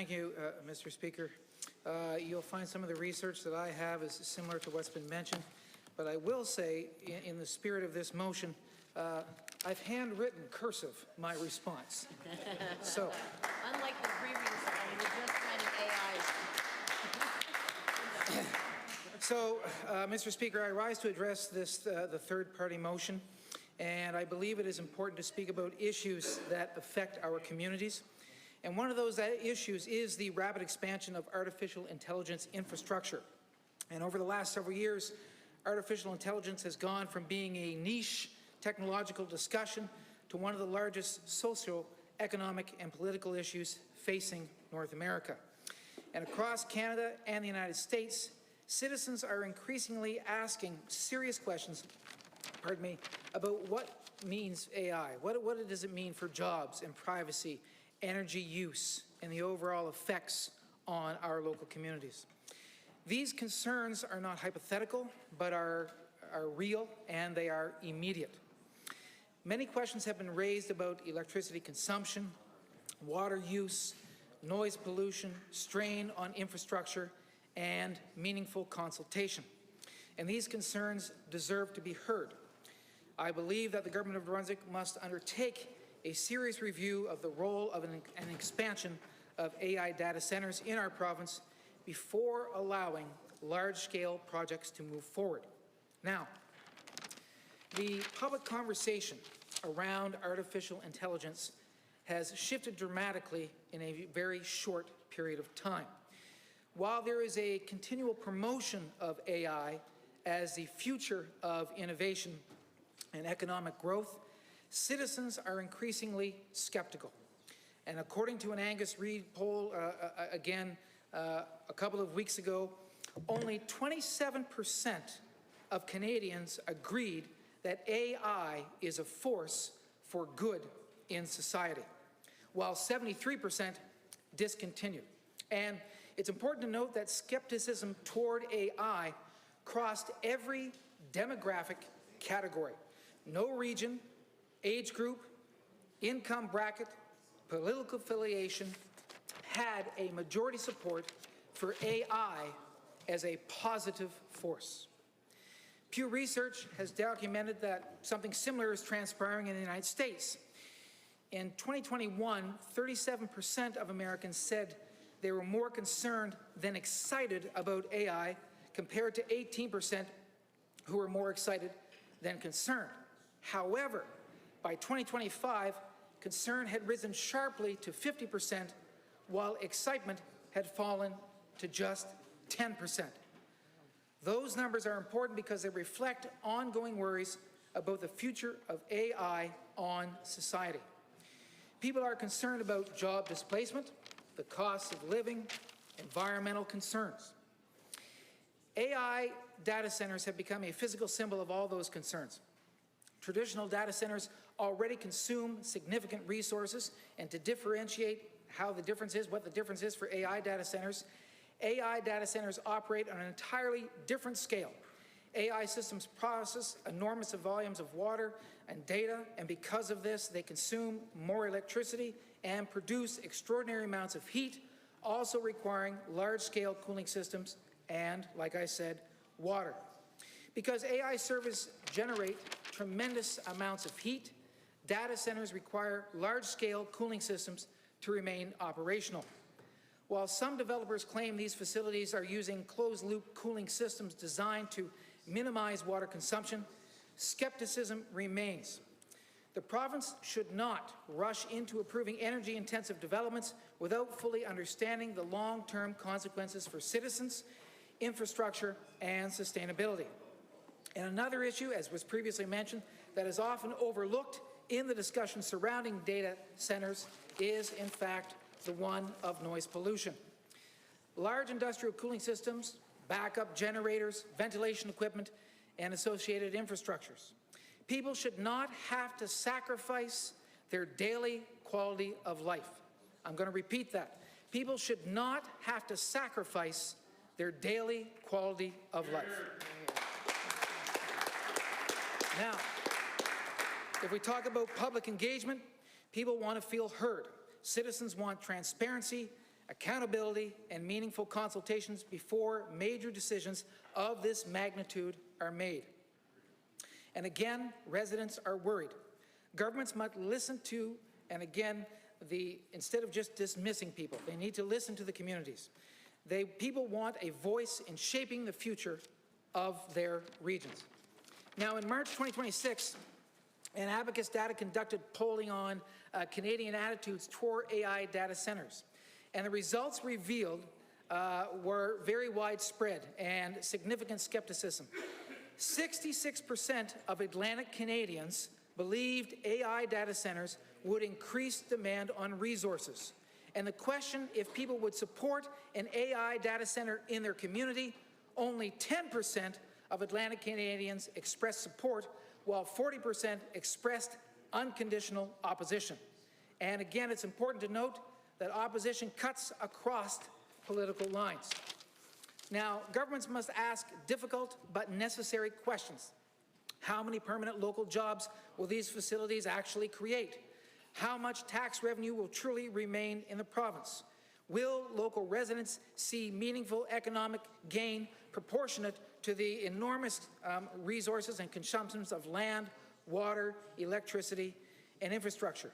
Thank you, Mr. Speaker. You'll find some of the research that I have is similar to what's been mentioned, but I will say, in the spirit of this motion, I've handwritten cursive my response. So, unlike the previous one, we're just running AI. So, Mr. Speaker, I rise to address this the third-party motion, and I believe it is important to speak about issues that affect our communities. And one of those issues is the rapid expansion of artificial intelligence infrastructure. And over the last several years, artificial intelligence has gone from being a niche technological discussion to one of the largest social, economic, and political issues facing North America. And across Canada and the United States, citizens are increasingly asking serious questions, about what means AI. What does it mean for jobs and privacy, energy use, and the overall effects on our local communities. These concerns are not hypothetical, but are real, and they are immediate. Many questions have been raised about electricity consumption, water use, noise pollution, strain on infrastructure, and meaningful consultation. And these concerns deserve to be heard. I believe that the Government of Brunswick must undertake a serious review of the role of an expansion of AI data centres in our province before allowing large-scale projects to move forward. Now, the public conversation around artificial intelligence has shifted dramatically in a very short period of time. While there is a continual promotion of AI as the future of innovation and economic growth, citizens are increasingly skeptical. And according to an Angus Reid poll, a couple of weeks ago, only 27% of Canadians agreed that AI is a force for good in society, while 73% discontinued. And it's important to note that skepticism toward AI crossed every demographic category. No region, age group, income bracket, political affiliation had a majority support for AI as a positive force. Pew Research has documented that something similar is transpiring in the United States. In 2021, 37% of Americans said they were more concerned than excited about AI, compared to 18% who were more excited than concerned. However, by 2025, concern had risen sharply to 50%, while excitement had fallen to just 10%. Those numbers are important because they reflect ongoing worries about the future of AI on society. People are concerned about job displacement, the cost of living, environmental concerns. AI data centers have become a physical symbol of all those concerns. Traditional data centers already consume significant resources, and to differentiate what the difference is for AI data centers operate on an entirely different scale. AI systems process enormous volumes of water and data, and because of this, they consume more electricity and produce extraordinary amounts of heat, also requiring large-scale cooling systems and, like I said, water. Because AI servers generate tremendous amounts of heat, data centers require large-scale cooling systems to remain operational. While some developers claim these facilities are using closed-loop cooling systems designed to minimize water consumption, skepticism remains. The province should not rush into approving energy-intensive developments without fully understanding the long-term consequences for citizens, infrastructure, and sustainability. And another issue, as was previously mentioned, that is often overlooked in the discussion surrounding data centers is, in fact, the one of noise pollution. Large industrial cooling systems, backup generators, ventilation equipment, and associated infrastructures. People should not have to sacrifice their daily quality of life. I'm going to repeat that. People should not have to sacrifice their daily quality of life. Now, if we talk about public engagement, people want to feel heard. Citizens want transparency, accountability, and meaningful consultations before major decisions of this magnitude are made. And again, residents are worried. Governments must listen to, and again, instead of just dismissing people, they need to listen to the communities. People want a voice in shaping the future of their regions. Now, in March 2026, an Abacus data conducted polling on Canadian attitudes toward AI data centers. And the results revealed were very widespread and significant skepticism. 66% of Atlantic Canadians believed AI data centers would increase demand on resources. And the question if people would support an AI data center in their community, only 10% of Atlantic Canadians expressed support, while 40% expressed unconditional opposition. And again, it's important to note that opposition cuts across political lines. Now, governments must ask difficult but necessary questions. How many permanent local jobs will these facilities actually create? How much tax revenue will truly remain in the province? Will local residents see meaningful economic gain proportionate to the enormous resources and consumptions of land, water, electricity, and infrastructure?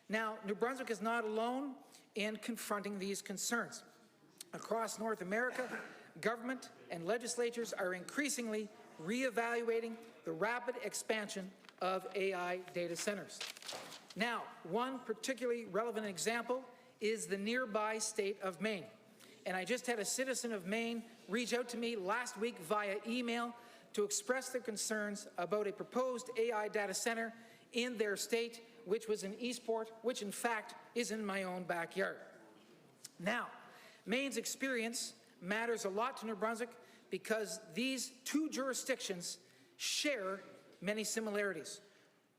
Now, New Brunswick is not alone in confronting these concerns. Across North America, government and legislatures are increasingly reevaluating the rapid expansion of AI data centers. Now, one particularly relevant example is the nearby state of Maine. And I just had a citizen of Maine reach out to me last week via email to express their concerns about a proposed AI data center in their state, which was in Eastport, which in fact is in my own backyard. Now, Maine's experience matters a lot to New Brunswick because these two jurisdictions share many similarities.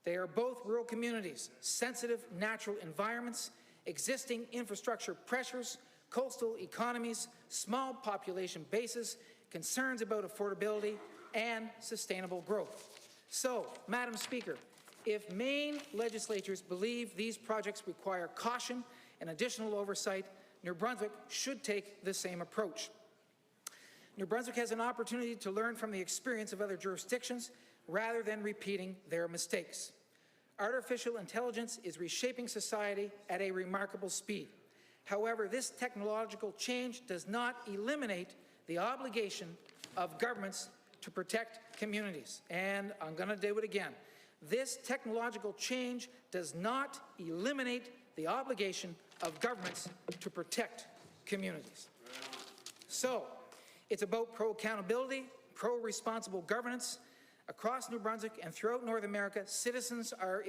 They are both rural communities, sensitive natural environments, existing infrastructure pressures, coastal economies, small population bases, concerns about affordability, and sustainable growth. So, Madam Speaker, if Maine legislatures believe these projects require caution and additional oversight, New Brunswick should take the same approach. New Brunswick has an opportunity to learn from the experience of other jurisdictions rather than repeating their mistakes. Artificial intelligence is reshaping society at a remarkable speed. However, this technological change does not eliminate the obligation of governments to protect communities. And I'm going to do it again. This technological change does not eliminate the obligation of governments to protect communities. So, it's about pro-accountability, pro-responsible governance. Across New Brunswick and throughout North America, citizens are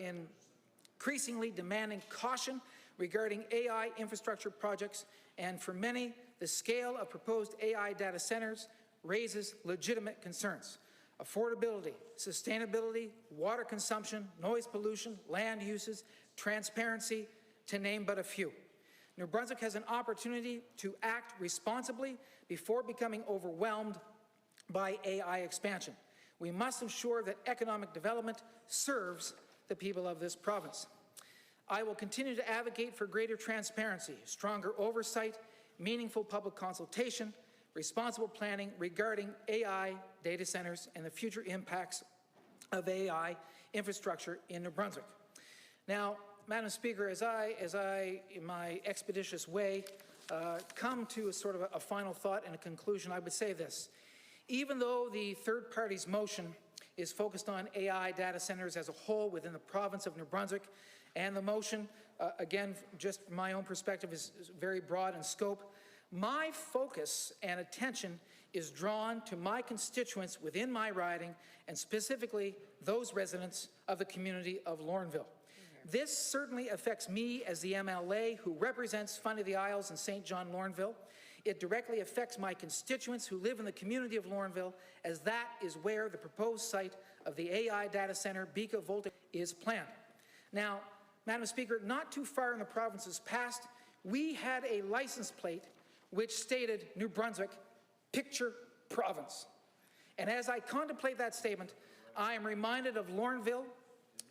increasingly demanding caution regarding AI infrastructure projects, and for many, the scale of proposed AI data centers raises legitimate concerns. Affordability, sustainability, water consumption, noise pollution, land uses, transparency, to name but a few. New Brunswick has an opportunity to act responsibly before becoming overwhelmed by AI expansion. We must ensure that economic development serves the people of this province. I will continue to advocate for greater transparency, stronger oversight, meaningful public consultation, responsible planning regarding AI data centers and the future impacts of AI infrastructure in New Brunswick. Now, Madam Speaker, as I in my expeditious way, come to a sort of a final thought and a conclusion, I would say this. Even though the third party's motion is focused on AI data centers as a whole within the province of New Brunswick, and the motion, again, just from my own perspective, is very broad in scope, my focus and attention is drawn to my constituents within my riding, and specifically those residents of the community of Lorneville. This certainly affects me as the MLA who represents Fund of the Isles and St. John Lorneville. It directly affects my constituents who live in the community of Lorneville, as that is where the proposed site of the AI data center, VoltaGrid, is planned. Now, Madam Speaker, not too far in the province's past, we had a license plate which stated New Brunswick, picture province. And as I contemplate that statement, I am reminded of Lorneville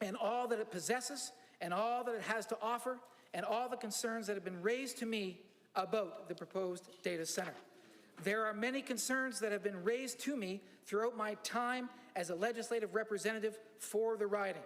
and all that it possesses and all that it has to offer and all the concerns that have been raised to me about the proposed data center. There are many concerns that have been raised to me throughout my time as a legislative representative for the riding.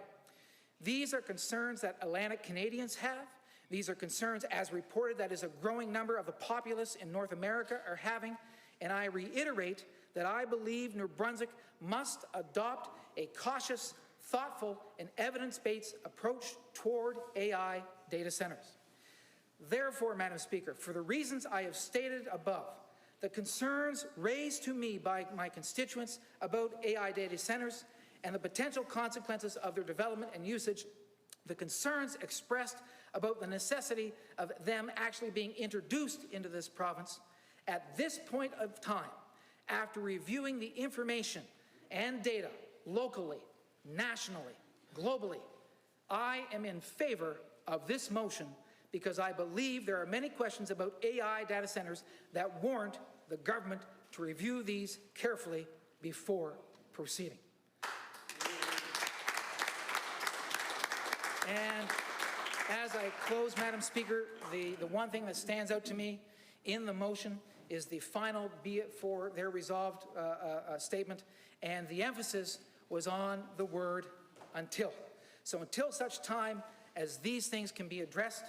These are concerns that Atlantic Canadians have. These are concerns, as reported, that is a growing number of the populace in North America are having, and I reiterate that I believe New Brunswick must adopt a cautious, thoughtful, and evidence-based approach toward AI data centers. Therefore, Madam Speaker, for the reasons I have stated above, the concerns raised to me by my constituents about AI data centers and the potential consequences of their development and usage, the concerns expressed about the necessity of them actually being introduced into this province, at this point of time, after reviewing the information and data locally, nationally, globally, I am in favor of this motion because I believe there are many questions about AI data centers that warrant the government to review these carefully before proceeding. And as I close, Madam Speaker, the one thing that stands out to me in the motion is the final "be it for their resolved" statement, and the emphasis was on the word "until." So until such time as these things can be addressed,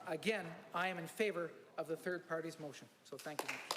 again, I am in favor of the third party's motion. So thank you.